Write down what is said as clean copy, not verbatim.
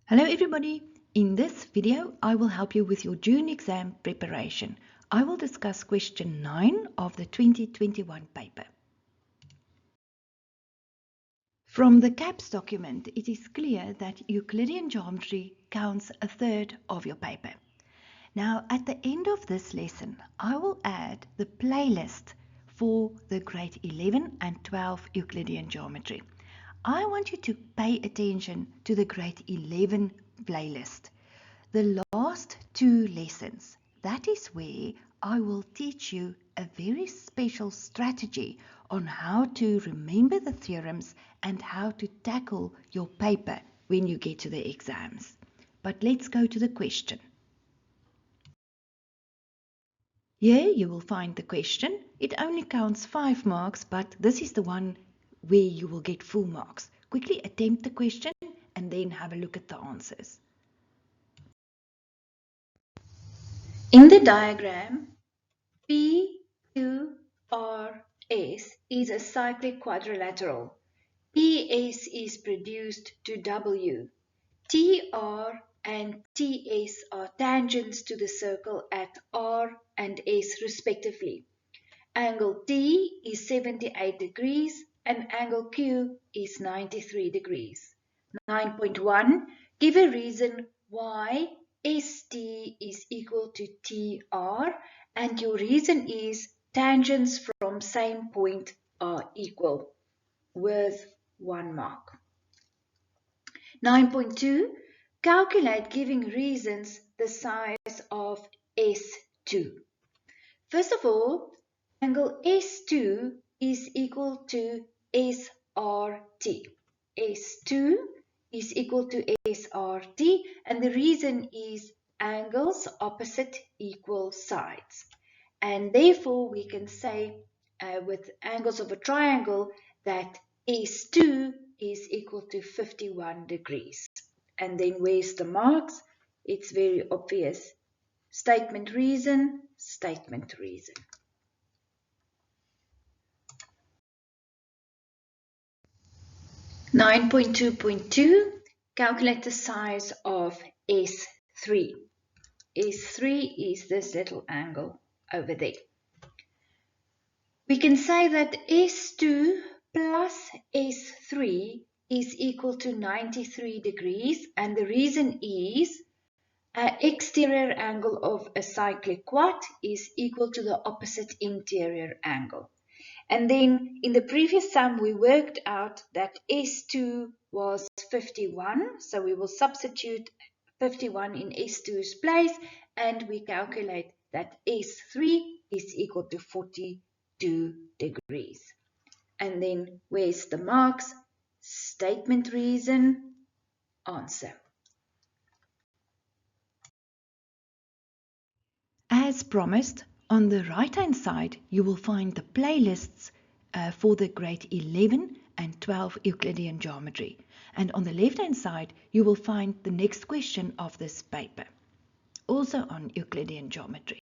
Hello everybody! In this video I will help you with your June exam preparation. I will discuss question 9 of the 2021 paper. From the CAPS document it is clear that Euclidean geometry counts a third of your paper. Now at the end of this lesson I will add the playlist for the grade 11 and 12 Euclidean geometry. I want you to pay attention to the grade 11 playlist. The last 2 lessons, that is where I will teach you a very special strategy on how to remember the theorems and how to tackle your paper when you get to the exams. But let's go to the question. Here you will find the question. It only counts 5 marks, but this is the one where you will get full marks. Quickly attempt the question and then have a look at the answers. In the diagram, P2RS is a cyclic quadrilateral. PS is produced to W. TR and TS are tangents to the circle at R and S respectively. Angle T is 78 degrees and angle Q is 93 degrees. 9.1. Give a reason why ST is equal to TR, and your reason is tangents from same point are equal, with 1 mark. 9.2. Calculate, giving reasons, the size of S2. First of all, angle S2 is equal to SRT. S2 is equal to SRT, and the reason is angles opposite equal sides. And therefore, we can say with angles of a triangle that S2 is equal to 51 degrees. And then where's the marks? It's very obvious. Statement reason, statement reason. (9.2.2) Calculate the size of S3. S3 is this little angle over there. We can say that S2 plus S3 is equal to 93 degrees, and the reason is an exterior angle of a cyclic quad is equal to the opposite interior angle. And then in the previous sum we worked out that S2 was 51, so we will substitute 51 in S2's place and we calculate that S3 is equal to 42 degrees. And then where's the marks? Statement reason, answer. As promised, on the right hand side you will find the playlists for the grade 11 and 12 Euclidean geometry, and on the left hand side you will find the next question of this paper, also on Euclidean geometry.